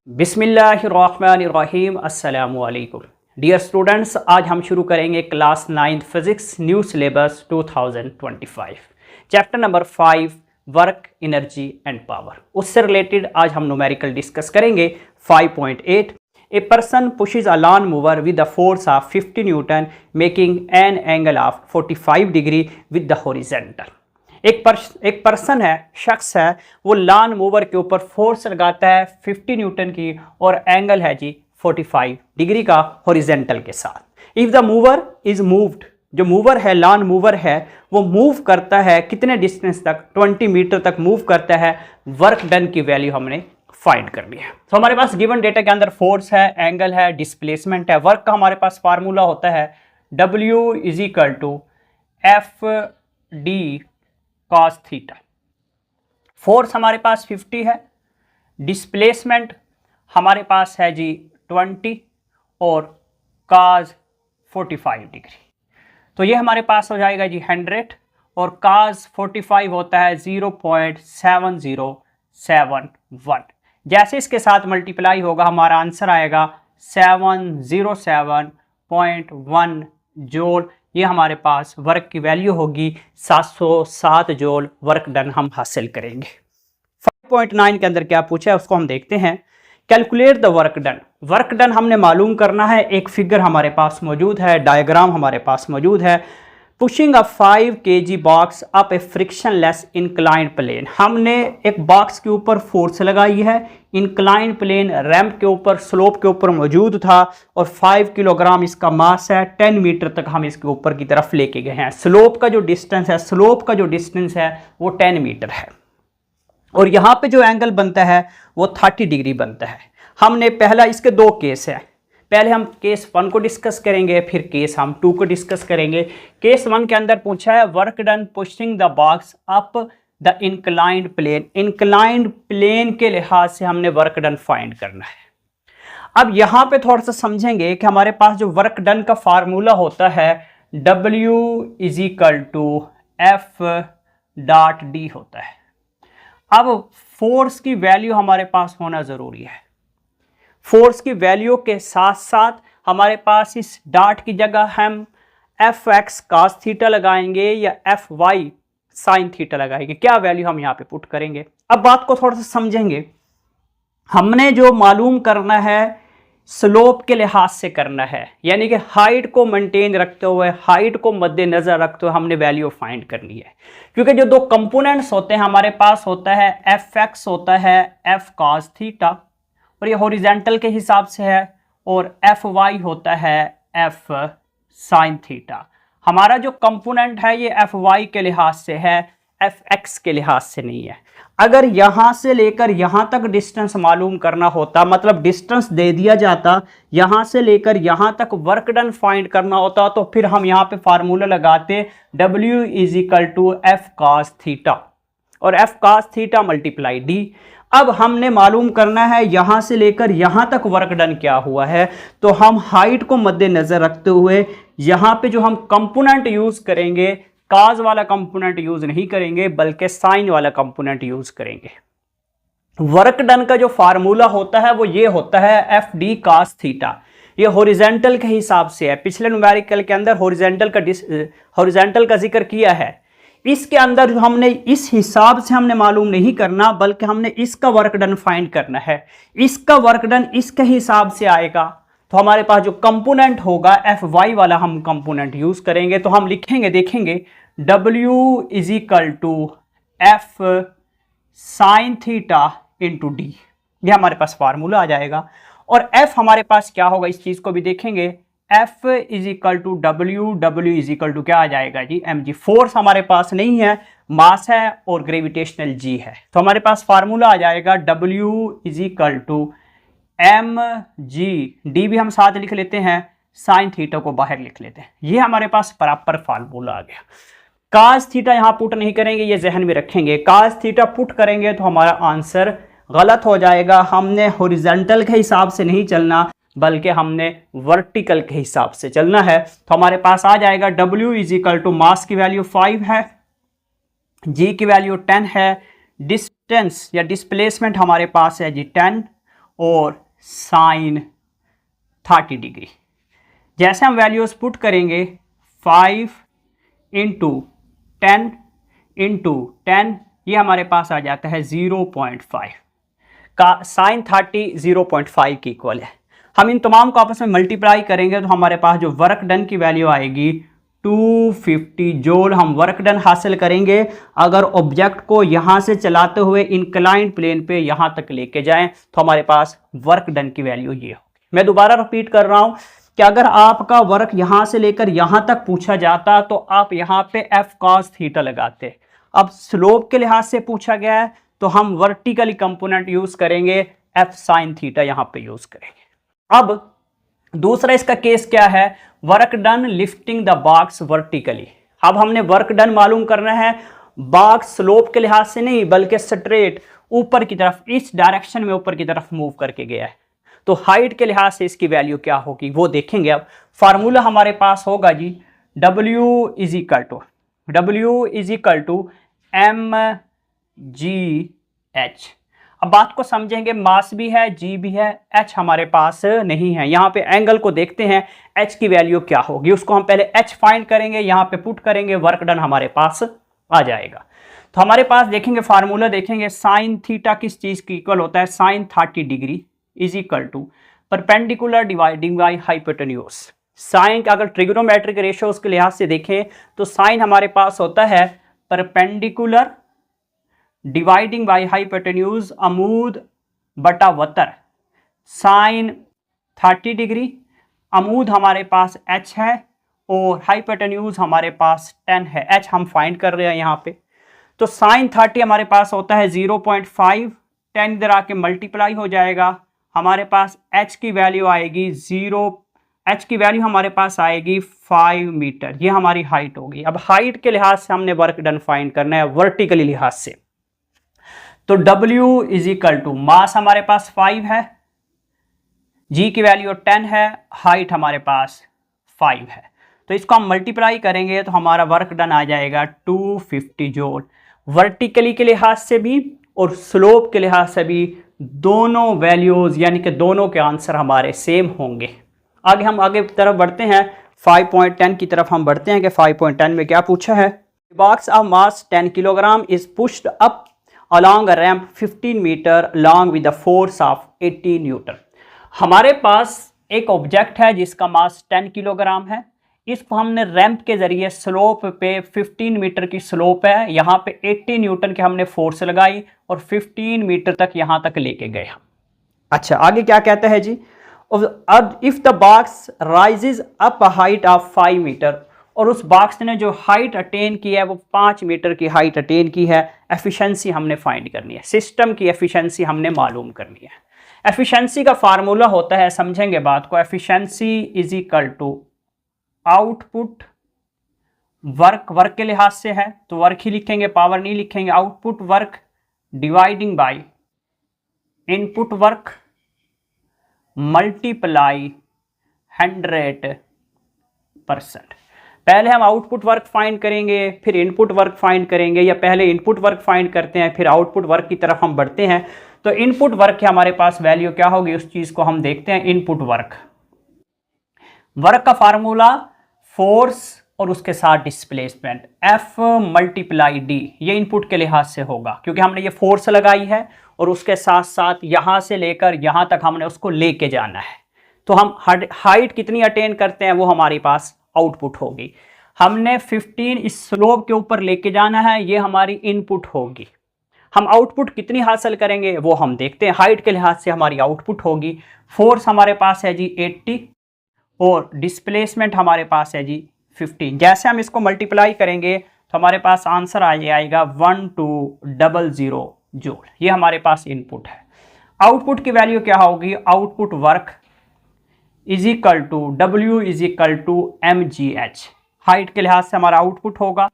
बिस्मिल्लाहिर्रहमानिर्रहीम अस्सलामुअलैकुम। Dear students, आज हम शुरू करेंगे class 9 physics new syllabus 2025 chapter number 5 work energy and power. उससे रिलेटेड आज हम न्यूमेरिकल डिस्कस करेंगे 5.8। A person pushes a lawn mower with the force of 50 newton making an angle of 45 degree with the horizontal. एक person है, शख्स है, वो lawn mover के ऊपर फोर्स लगाता है 50 न्यूटन की और एंगल है जी 45 डिग्री का हॉरिजॉन्टल के साथ। If the mower is moved, जो मूवर है, लॉन मूवर है, वो मूव करता है कितने डिस्टेंस तक, 20 मीटर तक मूव करता है। वर्क डन की वैल्यू हमने फाइंड करनी है। तो हमारे पास गिवन डेटा के अंदर फोर्स है, एंगल है, डिस्प्लेसमेंट है। वर्क का हमारे पास फार्मूला होता है W is equal to F D cos theta. Force हमारे पास 50 है, डिस्प्लेसमेंट हमारे पास है जी 20 और कॉस 45 डिग्री। तो ये हमारे पास हो जाएगा जी 100 और कॉस 45 होता है 0.7071। जैसे इसके साथ मल्टीप्लाई होगा हमारा आंसर आएगा 707.1 जूल। ये हमारे पास वर्क की वैल्यू होगी 707 जूल वर्क डन हम हासिल करेंगे। 5.9 के अंदर क्या पूछा है उसको हम देखते हैं। Calculate the work done. Work done हमने मालूम करना है। एक फिगर हमारे पास मौजूद है, डायग्राम हमारे पास मौजूद है। Pushing a 5 kg box up a frictionless inclined plane. हमने एक बॉक्स के ऊपर फोर्स लगाई है, इंक्लाइंड प्लेन रैंप के ऊपर, स्लोप के ऊपर मौजूद था और 5 किलोग्राम इसका मास है। 10 मीटर तक हम इसके ऊपर की तरफ लेके गए हैं। स्लोप का जो डिस्टेंस है वो 10 मीटर है और यहाँ पे जो एंगल बनता है वो 30 डिग्री बनता है। हमने पहला, इसके दो केस है, पहले हम केस 1 को डिस्कस करेंगे, फिर केस हम 2 को डिस्कस करेंगे। केस 1 के अंदर पूछा है work done pushing the box up the inclined plane. Inclined plane के लिहाज से हमने वर्क डन फाइंड करना है। अब यहाँ पे थोड़ा सा समझेंगे कि हमारे पास जो वर्क डन का फार्मूला होता है W is equal to F dot D होता है। अब फोर्स की वैल्यू हमारे पास होना ज़रूरी है। फोर्स की वैल्यू के साथ साथ हमारे पास इस डॉट की जगह हम एफ एक्स कास थीटा लगाएंगे या एफ वाई साइन थीटा लगाएंगे। क्या वैल्यू हम यहाँ पे पुट करेंगे, अब बात को थोड़ा सा समझेंगे। हमने जो मालूम करना है स्लोप के लिहाज से करना है, यानी कि हाइट को मेंटेन रखते हुए, हाइट को मद्देनजर रखते हुए हमने वैल्यू फाइंड करनी है। क्योंकि जो दो कंपोनेंट्स होते हैं हमारे पास होता है एफ एक्स होता है एफ कॉस थीटा और ये हॉरिजॉन्टल के हिसाब से है, और एफ वाई होता है एफ साइन थीटा। हमारा जो कंपोनेंट है ये एफ वाई के लिहाज से है, एफ एक्स के लिहाज से नहीं है। अगर यहाँ से लेकर यहाँ तक डिस्टेंस मालूम करना होता, मतलब डिस्टेंस दे दिया जाता, यहाँ से लेकर यहाँ तक वर्क डन फाइंड करना होता, तो फिर हम यहाँ पे फार्मूला लगाते W is equal to F cos theta और F cos theta multiply D. अब हमने मालूम करना है यहाँ से लेकर यहाँ तक वर्क डन क्या हुआ है, तो हम हाइट को मद्देनजर रखते हुए यहाँ पे जो हम कंपोनेंट यूज करेंगे, काज वाला कंपोनेंट यूज नहीं करेंगे बल्कि साइन वाला कंपोनेंट यूज करेंगे। वर्क डन का जो फार्मूला होता है वो ये होता है एफ डी कॉस थीटा। ये हॉरिजॉन्टल के हिसाब से है। पिछले न्यूमेरिकल के अंदर हॉरिजॉन्टल का जिक्र किया है। इसके अंदर जो हमने इस हिसाब से हमने मालूम नहीं करना, बल्कि हमने इसका वर्क डन फाइंड करना है। इसका वर्क डन इसके हिसाब से आएगा, तो हमारे पास जो कंपोनेंट होगा एफ वाई वाला हम कंपोनेंट यूज करेंगे। तो हम लिखेंगे, देखेंगे W is equal to F sine theta into D. ये हमारे पास फार्मूला आ जाएगा। और एफ हमारे पास क्या होगा, इस चीज को भी देखेंगे। F is equal to W is equal to क्या आ जाएगा जी mg। फोर्स हमारे पास नहीं है, मास है और ग्रेविटेशनल g है, तो हमारे पास फार्मूला आ जाएगा W is equal to mg। d भी हम साथ लिख लेते हैं, साइन थीटा को बाहर लिख लेते हैं। ये हमारे पास प्रॉपर फार्मूला आ गया। कास थीटा यहाँ पुट नहीं करेंगे, ये जहन में रखेंगे। कास थीटा पुट करेंगे तो हमारा आंसर गलत हो जाएगा। हमने हॉरिजॉन्टल के हिसाब से नहीं चलना बल्कि हमने वर्टिकल के हिसाब से चलना है। तो हमारे पास आ जाएगा W is equal to mass की वैल्यू 5 है, G की वैल्यू 10 है, डिस्टेंस या डिस्प्लेसमेंट हमारे पास है जी 10 और साइन 30 डिग्री। जैसे हम वैल्यूज़ पुट करेंगे 5 इंटू 10 इंटू 10, ये हमारे पास आ जाता है 0.5 का साइन 30 0.5 की इक्वल है। हम इन तमाम को आपस में मल्टीप्लाई करेंगे तो हमारे पास जो वर्क डन की वैल्यू आएगी 250 जूल हम वर्क डन हासिल करेंगे अगर ऑब्जेक्ट को यहाँ से चलाते हुए इंक्लाइंड प्लेन पे यहाँ तक लेके जाएं तो हमारे पास वर्क डन की वैल्यू ये होगी। मैं दोबारा रिपीट कर रहा हूँ कि अगर आपका वर्क यहाँ से लेकर यहाँ तक पूछा जाता तो आप यहाँ पे एफ कॉस थीटा लगाते। अब स्लोप के लिहाज से पूछा गया है तो हम वर्टिकली कंपोनेंट यूज करेंगे, एफ साइन थीटा यहाँ पे यूज करेंगे। अब दूसरा इसका केस क्या है, work done lifting the box vertically. अब हमने वर्क डन मालूम करना है बॉक्स स्लोप के लिहाज से नहीं बल्कि स्ट्रेट ऊपर की तरफ, इस डायरेक्शन में ऊपर की तरफ मूव करके गया है, तो हाइट के लिहाज से इसकी वैल्यू क्या होगी वो देखेंगे। अब फार्मूला हमारे पास होगा जी W is equal to mgh। अब बात को समझेंगे, मास भी है, g भी है, h हमारे पास नहीं है। यहाँ पे एंगल को देखते हैं h की वैल्यू क्या होगी, उसको हम पहले h फाइंड करेंगे, यहाँ पे पुट करेंगे, वर्क डन हमारे पास आ जाएगा। तो हमारे पास देखेंगे फार्मूला देखेंगे साइन थीटा किस चीज की इक्वल होता है, sine 30 degree is equal to perpendicular dividing by hypotenuse. Sine अगर ट्रिग्नोमेट्रिक रेशियोज के लिहाज से देखें तो साइन हमारे पास होता है परपेंडिकुलर डिवाइडिंग बाई हाइपोटेन्यूज अमूद बटा वतर साइन 30 डिग्री। अमूद हमारे पास h है और हाइपोटेन्यूज हमारे पास 10 है, h हम फाइंड कर रहे हैं यहाँ पे। तो साइन 30 हमारे पास होता है 0.5, 10 इधर आके मल्टीप्लाई हो जाएगा, हमारे पास h की वैल्यू आएगी h की वैल्यू हमारे पास आएगी 5 मीटर, ये हमारी हाइट होगी। अब हाइट के लिहाज से हमने वर्क डन फाइंड करना है वर्टिकली लिहाज से, तो W is equal to mass हमारे पास 5 है, G की वैल्यू 10 है, हाइट हमारे पास 5 है, तो इसको हम मल्टीप्लाई करेंगे तो हमारा वर्क डन आ जाएगा 250 जूल। वर्टिकली के लिहाज से भी और स्लोप के लिहाज से भी दोनों वैल्यूज यानी कि दोनों के आंसर हमारे सेम होंगे। आगे तरफ बढ़ते हैं, 5.10 की तरफ हम बढ़ते हैं कि 5.10 में क्या पूछा है। Box of mass 10 kilogram is pushed up along a ramp 15 मीटर long with the force of 80 newton. हमारे पास एक ऑब्जेक्ट है जिसका मास 10 किलोग्राम है, इसको हमने रैंप के जरिए स्लोप पे 15 मीटर की स्लोप है, यहाँ पे 80 न्यूटन के हमने फोर्स लगाई और 15 मीटर तक यहाँ तक लेके गए हम। अच्छा आगे क्या कहता है जी, अब if the box rises up height of 5 metre, और उस बॉक्स ने जो हाइट अटेन की है वो 5 मीटर की हाइट अटेन की है, एफिशिएंसी हमने फाइंड करनी है, सिस्टम की एफिशिएंसी हमने मालूम करनी है। एफिशिएंसी का फार्मूला होता है, समझेंगे बात को, efficiency is equal to output work के लिहाज से है तो वर्क ही लिखेंगे, पावर नहीं लिखेंगे, output work dividing by input work multiply 100%। पहले हम आउटपुट वर्क फाइंड करेंगे फिर इनपुट वर्क फाइंड करेंगे, या पहले इनपुट वर्क फाइंड करते हैं फिर आउटपुट वर्क की तरफ हम बढ़ते हैं। तो इनपुट वर्क की हमारे पास वैल्यू क्या होगी उस चीज को हम देखते हैं। इनपुट वर्क का फार्मूला फोर्स और उसके साथ डिस्प्लेसमेंट F मल्टीप्लाई D, ये इनपुट के लिहाज से होगा क्योंकि हमने ये फोर्स लगाई है और उसके साथ साथ यहां से लेकर यहां तक हमने उसको लेके जाना है। तो हम हाइट कितनी अटेन करते हैं वो हमारे पास आउटपुट होगी। हमने 15 इस स्लोप के ऊपर लेके जाना है, ये हमारी इनपुट होगी। हम आउटपुट कितनी हासिल करेंगे वो हम देखते हैं, हाइट के लिहाज से हमारी आउटपुट होगी। फोर्स हमारे पास है जी 80 और डिस्प्लेसमेंट हमारे पास है जी 15। जैसे हम इसको मल्टीप्लाई करेंगे तो हमारे पास आंसर आ जाएगा 1200 जूल, ये हमारे पास इनपुट है। आउटपुट की वैल्यू क्या होगी, output work is equal to W is equal to mgh। Height के लिहाज से हमारा आउटपुट होगा,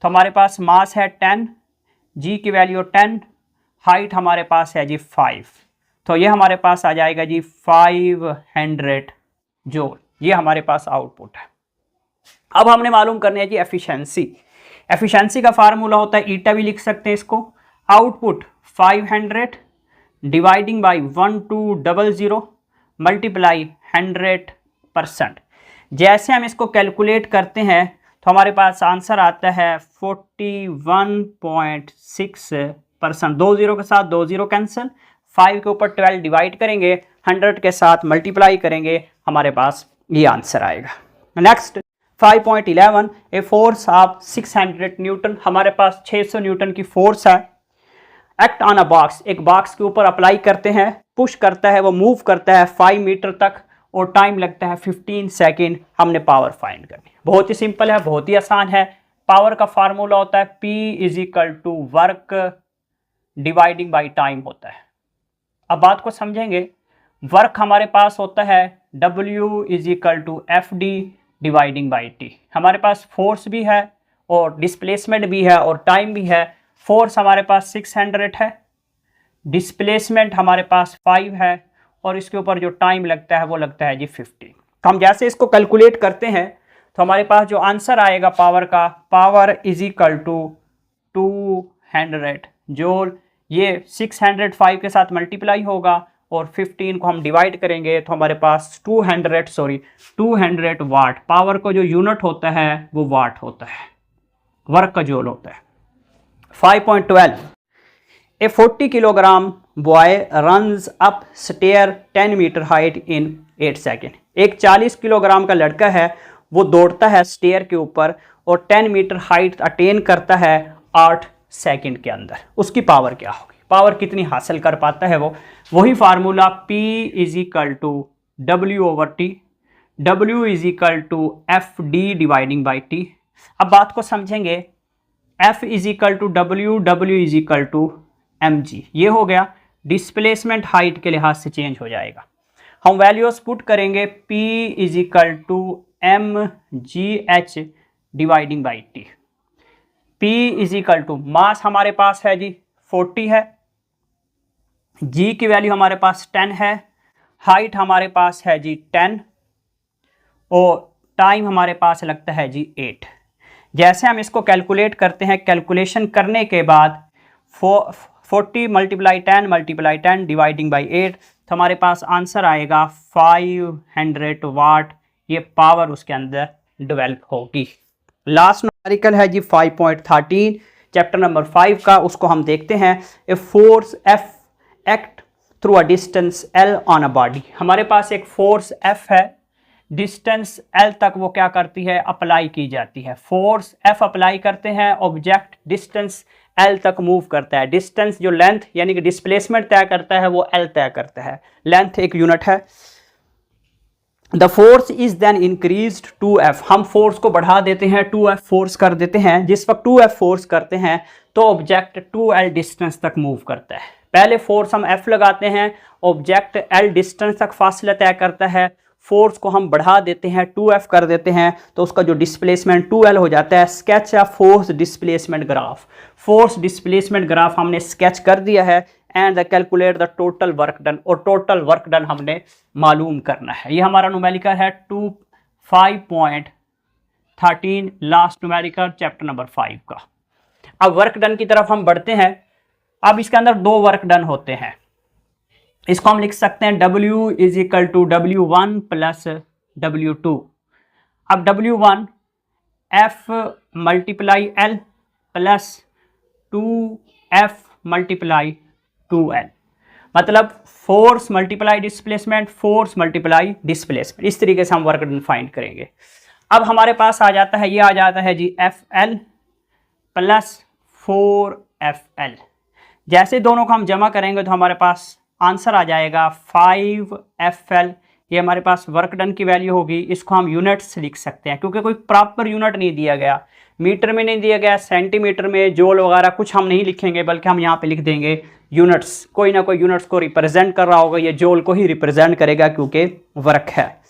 तो हमारे पास मास है 10, G की वैल्यू 10, हाइट हमारे पास है जी 5, तो ये हमारे पास आ जाएगा जी 500 जूल, ये हमारे पास आउटपुट है। अब हमने मालूम करनी है जी एफिशिएंसी। एफिशिएंसी का फार्मूला होता है ईटा भी लिख सकते हैं इसको, आउटपुट 500 डिवाइडिंग बाई 1200 मल्टीप्लाई 100%। जैसे हम इसको कैलकुलेट करते हैं तो हमारे पास आंसर आता है 41.6%। 2 0 के साथ 2 0 कैंसिल, 5 के ऊपर 12 डिवाइड करेंगे, 100 के साथ मल्टीप्लाई करेंगे, हमारे पास ये आंसर आएगा। Next 5.11 a force of 600 Newton. हमारे पास 600 न्यूटन की फोर्स है। एक्ट ऑन अ बॉक्स, एक बॉक्स के ऊपर अप्लाई करते हैं, पुश करता है, वो मूव करता है 5 मीटर तक और टाइम लगता है 15 सेकेंड। हमने पावर फाइंड करनी। बहुत ही सिंपल है, बहुत ही आसान है। पावर का फार्मूला होता है P is equal to work dividing by time होता है। अब बात को समझेंगे। वर्क हमारे पास होता है W is equal to FD dividing by T। हमारे पास फोर्स भी है और डिस्प्लेसमेंट भी है और टाइम भी है। फोर्स हमारे पास 600 है, डिस्प्लेसमेंट हमारे पास 5 है और इसके ऊपर जो टाइम लगता है वो लगता है जी 15। तो हम जैसे इसको कैलकुलेट करते हैं तो हमारे पास जो आंसर आएगा पावर का, power is equal to 200 joule. ये 605 के साथ मल्टीप्लाई होगा और 15 को हम डिवाइड करेंगे तो हमारे पास 200 वाट। पावर को जो यूनिट होता है वो वाट होता है, वर्क का जूल होता है। 5.12 a 40 kilogram boy runs up stair 10 metre height in 8 second. एक 40 किलोग्राम का लड़का है, वो दौड़ता है स्टेयर के ऊपर और 10 मीटर हाइट अटेन करता है 8 सेकेंड के अंदर। उसकी पावर क्या होगी, पावर कितनी हासिल कर पाता है वो? वही formula P is equal to W/T, W is equal to FD dividing by T। अब बात को समझेंगे। F is equal to W, W is equal to mg। ये हो गया, डिस्प्लेसमेंट हाइट के लिहाज से चेंज हो जाएगा। हम वैल्यूज पुट करेंगे P is equal to mgh dividing by T। P is equal to mass हमारे पास है जी 40 है, G की वैल्यू हमारे पास 10 है, हाइट हमारे पास है जी 10 और टाइम हमारे पास लगता है जी 8। जैसे हम इसको कैलकुलेट करते हैं, कैलकुलेशन करने के बाद 40 मल्टीप्लाई 10 डिवाइडिंग बाई 8 तो हमारे पास आंसर आएगा 500 वाट। ये पावर उसके अंदर डेवलप होगी। लास्ट न्यूमेरिकल है जी 5.13 चैप्टर नंबर 5 का, उसको हम देखते हैं। A force F act through a distance L on a body. हमारे पास एक फोर्स F है, डिस्टेंस L तक वो क्या करती है, अप्लाई की जाती है। फोर्स F अप्लाई करते हैं, ऑब्जेक्ट डिस्टेंस L तक मूव करता है। डिस्टेंस जो लेंथ यानी कि डिस्प्लेसमेंट तय करता है वो L तय करता है। लेंथ एक यूनिट है। The force is then increased 2F। हम फोर्स को बढ़ा देते हैं, 2F फोर्स कर देते हैं। जिस वक्त 2F फोर्स करते हैं तो ऑब्जेक्ट 2L डिस्टेंस तक मूव करता है। पहले फोर्स हम F लगाते हैं, ऑब्जेक्ट L डिस्टेंस तक फासला तय करता है। फोर्स को हम बढ़ा देते हैं, 2F कर देते हैं तो उसका जो डिस्प्लेसमेंट 2L हो जाता है। स्केच या force displacement graph. Force displacement graph हमने स्केच कर दिया है। And the calculate the total work done, और टोटल वर्क डन हमने मालूम करना है। ये हमारा न्यूमेरिकल है 5.13 लास्ट न्यूमेरिकल चैप्टर नंबर 5 का। अब वर्क डन की तरफ हम बढ़ते हैं। अब इसके अंदर 2 वर्क डन होते हैं। इसको हम लिख सकते हैं W is equal to W1 plus W2। अब W1 F multiply L plus 2F multiply 2L, मतलब force multiply displacement, force multiply displacement. इस तरीके से हम वर्क डन फाइंड करेंगे। अब हमारे पास आ जाता है, ये आ जाता है जी FL प्लस 4FL। जैसे दोनों को हम जमा करेंगे तो हमारे पास आंसर आ जाएगा 5FL। ये हमारे पास वर्क डन की वैल्यू होगी। इसको हम यूनिट्स लिख सकते हैं क्योंकि कोई प्रॉपर यूनिट नहीं दिया गया, मीटर में नहीं दिया गया, सेंटीमीटर में, जूल वगैरह कुछ हम नहीं लिखेंगे, बल्कि हम यहाँ पे लिख देंगे यूनिट्स। कोई ना कोई यूनिट्स को रिप्रेजेंट कर रहा होगा, ये जूल को ही रिप्रेजेंट करेगा क्योंकि वर्क है।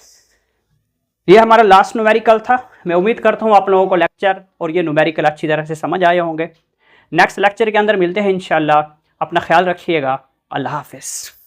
ये हमारा लास्ट न्यूमेरिकल था। मैं उम्मीद करता हूँ आप लोगों को लेक्चर और ये न्यूमेरिकल अच्छी तरह से समझ आए होंगे। नेक्स्ट लेक्चर के अंदर मिलते हैं इंशाल्लाह। अपना ख्याल रखिएगा। अल्लाह हाफिज़।